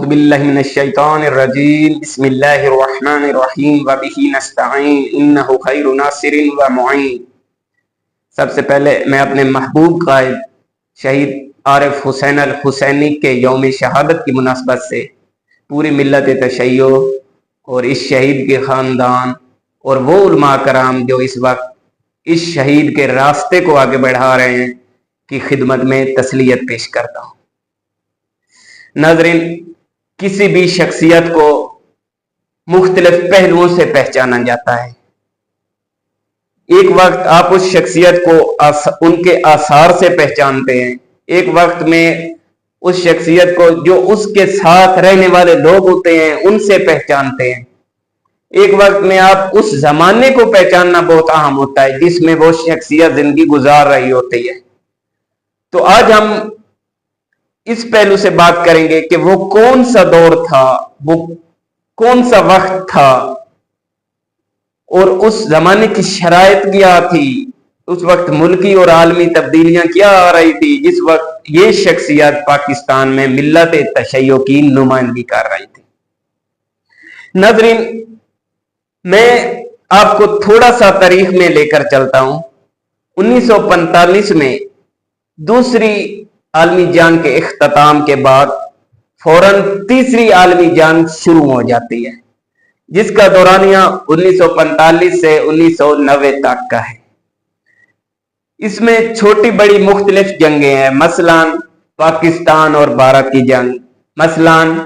باللہ من الشیطان الرجیم بسم اللہ الرحمن الرحیم وبہ نستعین انہ خیر ناصر و معین۔ سب سے پہلے میں اپنے محبوب قائد شہید عارف حسین الحسینی کے یوم شہادت کی مناسبت سے پوری ملت تشیع اور اس شہید کے خاندان اور وہ علماء کرام جو اس وقت اس شہید کے راستے کو آگے بڑھا رہے ہیں کی خدمت میں تسلیت پیش کرتا ہوں۔ ناظرین، کسی بھی شخصیت کو مختلف پہلوؤں سے پہچانا جاتا ہے۔ ایک وقت آپ اس شخصیت کو ان کے آثار سے پہچانتے ہیں، ایک وقت میں اس شخصیت کو جو اس کے ساتھ رہنے والے لوگ ہوتے ہیں ان سے پہچانتے ہیں، ایک وقت میں آپ اس زمانے کو پہچاننا بہت اہم ہوتا ہے جس میں وہ شخصیت زندگی گزار رہی ہوتی ہے۔ تو آج ہم اس پہلو سے بات کریں گے کہ وہ کون سا دور تھا، وہ کون سا وقت تھا اور اس زمانے کی شرائط کیا تھی، اس وقت ملکی اور عالمی تبدیلیاں کیا آ رہی تھی جس وقت یہ شخصیت پاکستان میں ملت تشیع کی نمائندگی کر رہی تھی۔ ناظرین، میں آپ کو تھوڑا سا تاریخ میں لے کر چلتا ہوں۔ 1945 میں دوسری عالمی جنگ کے اختتام کے بعد فوراً تیسری عالمی جنگ شروع ہو جاتی ہے جس کا دورانیہ 1945 سے 1990 تک کا ہے۔ اس میں چھوٹی بڑی مختلف جنگیں ہیں، مثلاً پاکستان اور بھارت کی جنگ، مثلاً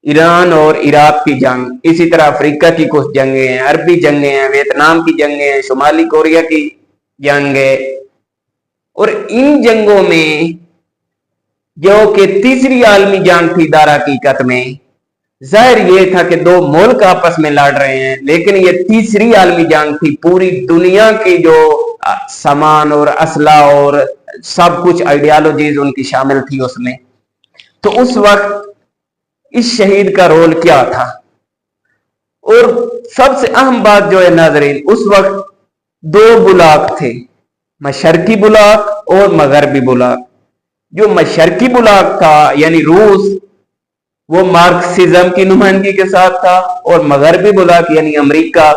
ایران اور عراق کی جنگ، اسی طرح افریقہ کی کچھ جنگیں ہیں، عربی جنگیں ہیں، ویتنام کی جنگیں ہیں، شمالی کوریا کی جنگ ہے۔ اور ان جنگوں میں جو کہ تیسری عالمی جنگ تھی دار حقیقت میں، ظاہر یہ تھا کہ دو ملک آپس میں لڑ رہے ہیں، لیکن یہ تیسری عالمی جنگ تھی، پوری دنیا کی جو سامان اور اسلحہ اور سب کچھ آئیڈیالوجیز ان کی شامل تھی اس میں۔ تو اس وقت اس شہید کا رول کیا تھا؟ اور سب سے اہم بات جو ہے ناظرین، اس وقت دو بلاک تھے، مشرقی بلاک اور مغربی بلاک۔ جو مشرقی بلاک تھا یعنی روس، وہ مارکسزم کی نمائندگی کے ساتھ تھا، اور مغربی بلاک یعنی امریکہ،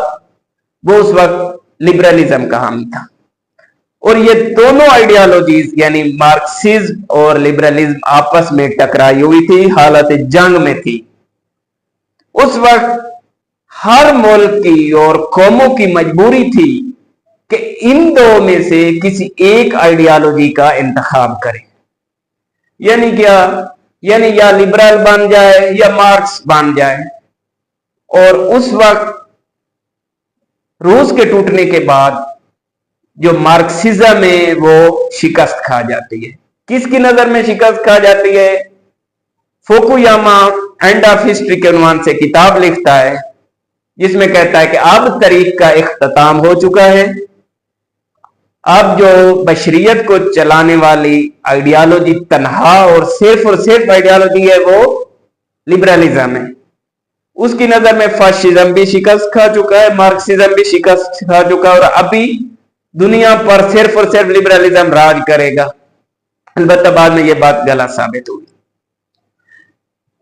وہ اس وقت لبرلزم کا حامی تھا۔ اور یہ دونوں آئیڈیالوجیز یعنی مارکسزم اور لبرلزم آپس میں ٹکرائی ہوئی تھی، حالت جنگ میں تھی۔ اس وقت ہر ملک کی اور قوموں کی مجبوری تھی کہ ان دو میں سے کسی ایک آئیڈیالوجی کا انتخاب کرے، یعنی کیا؟ یعنی یا لبرل بن جائے یا مارکس بن جائے۔ اور اس وقت روس کے ٹوٹنے کے بعد جو مارکسزم ہے وہ شکست کھا جاتی ہے۔ کس کی نظر میں شکست کھا جاتی ہے؟ فوکویاما اینڈ آف ہسٹری کے عنوان سے کتاب لکھتا ہے جس میں کہتا ہے کہ اب تاریخ کا اختتام ہو چکا ہے، اب جو بشریت کو چلانے والی آئیڈیالوجی تنہا اور صرف آئیڈیالوجی ہے وہ لبرلزم ہے۔ اس کی نظر میں فاشزم بھی شکست کھا چکا ہے، مارکسزم بھی شکست کھا چکا ہے، اور ابھی دنیا پر صرف اور صرف لبرلزم راج کرے گا۔ البتہ بعد میں یہ بات غلط ثابت ہوئی۔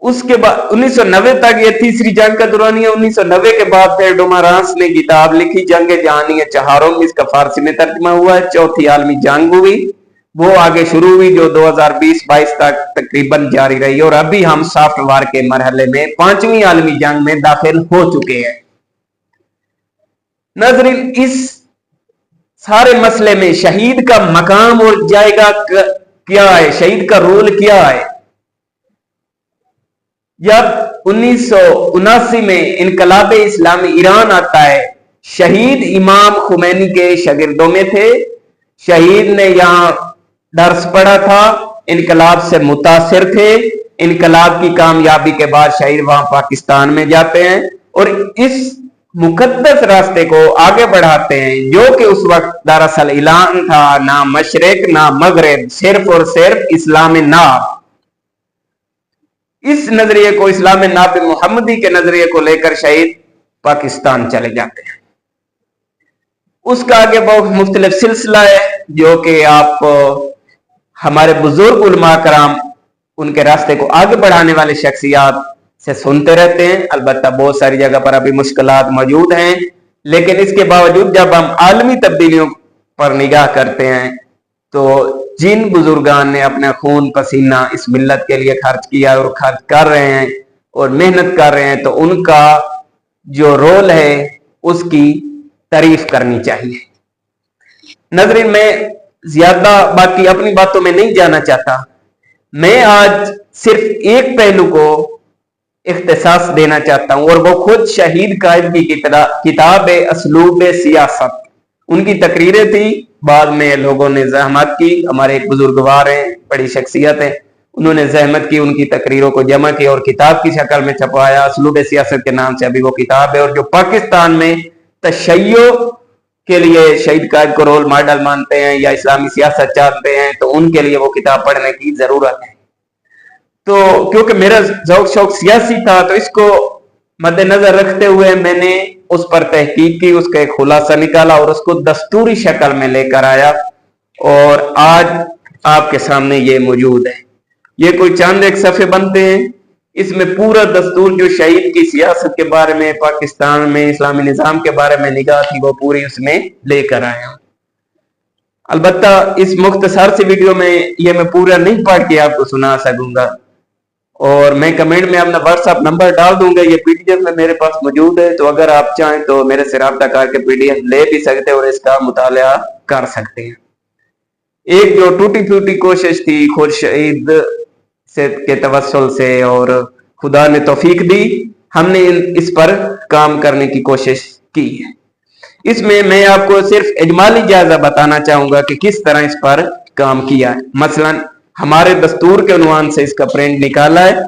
اس کے بعد 1990 تک یہ تیسری جنگ کا دورانیہ۔ 1990 کے بعد پھر ڈومارانس نے کتاب لکھی جنگ جہانی چہارم، اس کا فارسی میں ترجمہ ہوا ہے۔ چوتھی عالمی جنگ ہوئی، وہ آگے شروع ہوئی جو 2020-22 تک تقریباً جاری رہی، اور ابھی ہم سافٹ وار کے مرحلے میں پانچویں عالمی جنگ میں داخل ہو چکے ہیں۔ ناظرین، اس سارے مسئلے میں شہید کا مقام اور جائے کیا ہے، شہید کا رول کیا ہے؟ جب 1979 میں انقلاب اسلامی ایران آتا ہے، شہید امام خمینی کے شاگردوں میں تھے۔ شہید نے یہاں درس پڑھا تھا، انقلاب سے متاثر تھے۔ انقلاب کی کامیابی کے بعد شہید وہاں پاکستان میں جاتے ہیں اور اس مقدس راستے کو آگے بڑھاتے ہیں جو کہ اس وقت دراصل اعلان تھا نہ مشرق نہ مغرب، صرف اور صرف اسلام ناب۔ اس نظریے کو، اسلام ناب محمدی کے نظریے کو لے کر شہید پاکستان چلے جاتے ہیں۔ اس کا آگے بہت مختلف سلسلہ ہے جو کہ آپ ہمارے بزرگ علماء کرام उनके रास्ते को आगे बढ़ाने वाले शख्सियात से सुनते रहते हैं। अलबत्ता बहुत सारी जगह पर अभी मुश्किलात मौजूद हैं, लेकिन इसके बावजूद जब हम आलमी तब्दीलियों पर निगाह करते हैं तो जिन बुजुर्गान ने अपना खून पसीना इस मिल्लत के लिए खर्च किया और खर्च कर रहे हैं और मेहनत कर रहे हैं, तो उनका जो रोल है उसकी तारीफ करनी चाहिए। नजरीन, मैं ज्यादा बाकी अपनी बातों में नहीं जाना चाहता। मैं आज सिर्फ एक पहलू को इख्तिसास देना चाहता हूं, और वो खुद शहीद कायद की किताब असलूब सियासत, उनकी तकरीरें थी। बाद में लोगों ने जहमत की, हमारे एक बुजुर्गवार हैं, बड़ी शख्सियत है, उन्होंने जहमत की, उनकी तकरीरों को जमा किया और किताब की शक्ल में छपवाया। असलूब सियासत के नाम से अभी वो किताब है। और जो पाकिस्तान में तशय्यो के लिए शहीद कायद को रोल मॉडल मानते हैं या इस्लामी सियासत चाहते हैं, तो उनके लिए वो किताब पढ़ने की जरूरत है। तो क्योंकि मेरा ज़ौक़ शौक सियासी था, तो इसको मद्देनजर रखते हुए मैंने उस पर तहकीक की, उसका एक खुलासा निकाला और उसको दस्तूरी शक्ल में लेकर आया, और आज आपके सामने ये मौजूद है। ये कोई चंद एक सफ़े बनते हैं, इसमें पूरा दस्तूर जो शहीद की सियासत के बारे में, पाकिस्तान में इस्लामी निज़ाम के बारे में निगाह थी, वो पूरी उसमें लेकर आया हूं। अलबत्ता इस मुख्तसर से वीडियो में ये मैं पूरा नहीं पढ़ के आपको सुना सकूंगा, और मैं कमेंट में अपना व्हाट्सएप नंबर डाल दूंगा। ये पीडीएफ में मेरे पास मौजूद है, तो अगर आप चाहें तो मेरे से राब्ता करके पीडीएफ ले भी सकते हैं और इसका मुताला कर सकते हैं। एक जो टूटी फूटी कोशिश थी खुद शहीद से के तवस्सुल से, और खुदा ने तौफीक दी, हमने इस पर काम करने की कोशिश की है। इसमें मैं आपको सिर्फ इजमाली जायजा बताना चाहूंगा कि किस तरह इस पर काम किया है। मसलन हमारे दस्तूर के उन्वान से इसका प्रिंट निकाला है।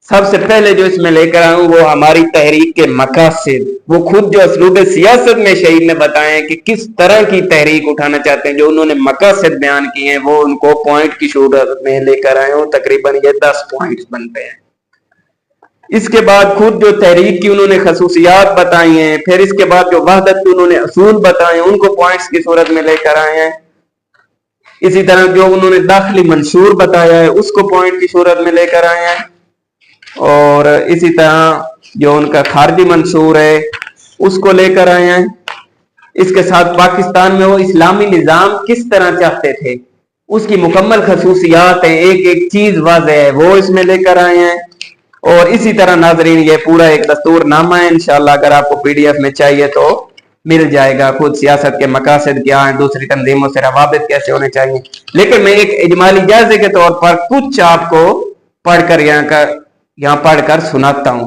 सबसे पहले जो इसमें लेकर आया हूं वो हमारी तहरीक के मकासद, वो खुद जो असलूब सियासत में शहीद ने बताए हैं कि किस तरह की तहरीक उठाना चाहते हैं, जो उन्होंने मकासद बयान किए हैं, वो उनको पॉइंट की सूरत में लेकर आए हूं। तकरीबन ये 10 पॉइंट्स बनते हैं। इसके बाद खुद जो तहरीक की उन्होंने खसूसियात बताई हैं, फिर इसके बाद जो वहदत के उन्होंने असूल बताए हैं, उनको पॉइंट्स की सूरत में लेकर आए हैं। इसी तरह जो उन्होंने दाखिली मंशूर बताया है, उसको पॉइंट की सूरत में लेकर आए हैं, और इसी तरह जो उनका खारजी मंशूर है उसको लेकर आए हैं। इसके साथ पाकिस्तान में वो इस्लामी निज़ाम किस तरह चाहते थे, उसकी मुकम्मल खसूसियात है, एक एक चीज वाज़ेह है, वो इसमें लेकर आए हैं। और इसी तरह नाजरीन ये पूरा एक दस्तूर नामा है, इंशाअल्लाह अगर आपको पीडीएफ में चाहिए तो मिल जाएगा। खुद सियासत के मकासद क्या है, दूसरी तंजीमों से रवाबित कैसे होने चाहिए, लेकिन मैं एक इजमाली जायजे के तौर पर कुछ आपको पढ़कर यहाँ पढ़कर सुनाता हूँ।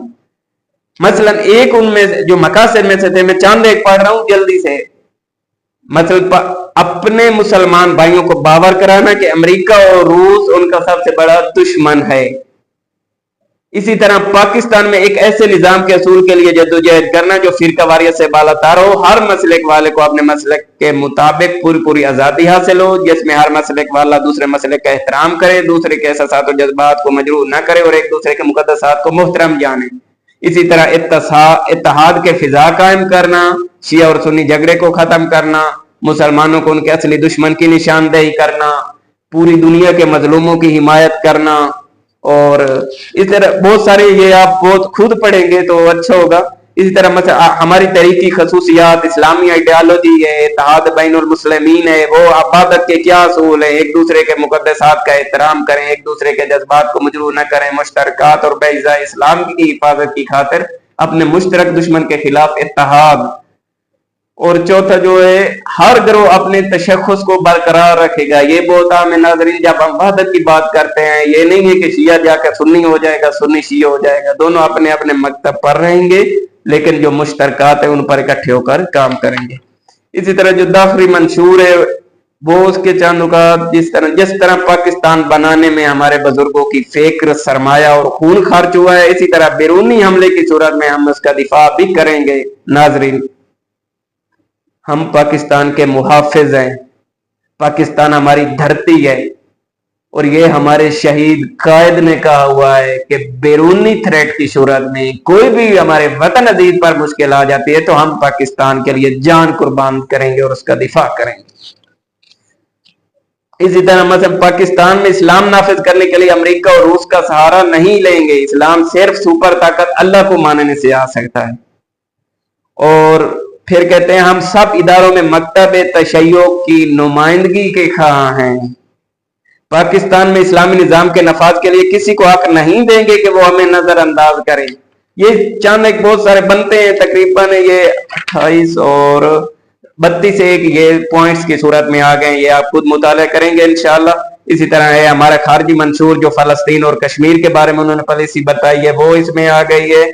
मसलन एक उनमें जो मकासद में से थे, मैं चंद एक पढ़ रहा हूँ जल्दी से। मतलब अपने मुसलमान भाइयों को बावर कराना कि अमेरिका और रूस उनका सबसे बड़ा दुश्मन है। इसी तरह पाकिस्तान में एक ऐसे निजाम के असूल के लिए जद्दोजहद करना जो फिरका वारियत से बालातर हो, हर मसलक वाले को अपने मसलक के मुताबिक पूरी पूरी आजादी हासिल हो, जिसमें हर मसलक वाला दूसरे मसलक का एहतराम करे, दूसरे के एहसासात और जज्बात को मजरूह न करे और एक दूसरे के मुकद्दसात को मोहतरम जाने। इसी तरह इत्तेहाद के फिजा कायम करना, शिया और सुन्नी झगड़े को खत्म करना, मुसलमानों को उनके असली दुश्मन की निशानदेही करना, पूरी दुनिया के मजलूमों की हिमायत करना, और इस तरह बहुत सारे, ये आप बहुत खुद पढ़ेंगे तो अच्छा होगा। इसी तरह हमारी तहरीक की खसूसियात इस्लामी आइडियालॉजी है, इत्तेहाद बैनुल मुस्लिमीन है, वो इबादत के क्या असूल है, एक दूसरे के मुकद्दसात का एहतराम करें, एक दूसरे के जज्बात को मजरूह न करें, मुश्तरकात और बेइज़्ज़ा इस्लाम की हिफाजत की खातिर अपने मुश्तरक दुश्मन के खिलाफ इत्तेहाद। और चौथा जो है हर ग्रोह अपने तशख्खुस को बरकरार रखेगा। ये बहुत आम है नाज़रीन, जब हम वहदत की बात करते हैं, ये नहीं है कि शिया जाकर सुन्नी हो जाएगा, सुन्नी शिया हो जाएगा, दोनों अपने अपने मकतब पर रहेंगे, लेकिन जो मुश्तरकात है उन पर इकट्ठे होकर काम करेंगे। इसी तरह जो दाखिली मंशूर है वो उसके चंद नुकात, जिस तरह पाकिस्तान बनाने में हमारे बुजुर्गों की फिक्र, सरमाया और खून खर्च हुआ है, इसी तरह बैरूनी हमले की सूरत में हम उसका दिफा भी करेंगे। नाज़रीन, हम पाकिस्तान के मुहाफिज हैं, पाकिस्तान हमारी धरती है, और ये हमारे शहीद कायद ने कहा हुआ है कि बैरूनी थ्रेट की सूरत में कोई भी हमारे वतन अजीज पर मुश्किल आ जाती है तो हम पाकिस्तान के लिए जान कुर्बान करेंगे और उसका दिफा करेंगे। اسی طرح مثلا پاکستان میں اسلام نافذ کرنے کے لیے امریکہ اور روس کا سہارا نہیں لیں گے، اسلام صرف سپر طاقت اللہ کو ماننے سے آ سکتا ہے۔ اور پھر کہتے ہیں ہم سب اداروں میں مکتب تشیع کی نمائندگی کے خواہاں ہیں، پاکستان میں اسلامی نظام کے نفاذ کے لیے کسی کو حق نہیں دیں گے کہ وہ ہمیں نظر انداز کرے۔ یہ چند ایک بہت سارے بنتے ہیں، تقریباً یہ 28 اور 32 سے ایک یہ پوائنٹس کی صورت میں آ گئے، یہ آپ خود مطالعہ کریں گے انشاءاللہ۔ اسی طرح ہے ہمارا خارجی منشور جو فلسطین اور کشمیر کے بارے میں انہوں نے پالیسی بتائی ہے وہ اس میں آ گئی ہے،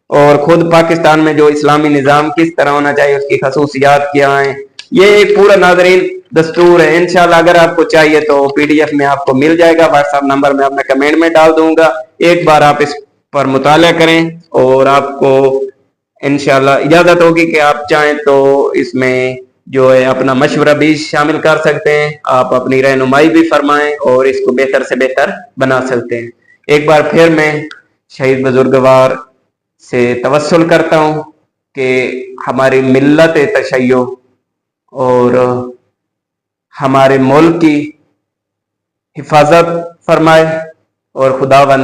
اور خود پاکستان میں جو اسلامی نظام کس طرح ہونا چاہیے اس کی خصوصیات کیا ہیں، یہ ایک پورا ناظرین دستور ہے۔ انشاءاللہ اگر آپ کو چاہیے تو PDF میں آپ کو مل جائے گا، واٹس ایپ نمبر میں اپنا کمنٹ میں ڈال دوں گا، ایک بار آپ اس پر مطالعہ کریں اور آپ کو انشاءاللہ اجازت ہوگی کہ آپ چاہیں تو اس میں جو ہے اپنا مشورہ بھی شامل کر سکتے ہیں، آپ اپنی رہنمائی بھی فرمائیں اور اس کو بہتر سے بہتر بنا سکتے ہیں۔ ایک بار پھر میں شہید بزرگوار سے توسل کرتا ہوں کہ ہماری ملت تشیع اور ہمارے ملک کی حفاظت فرمائے، اور خداوند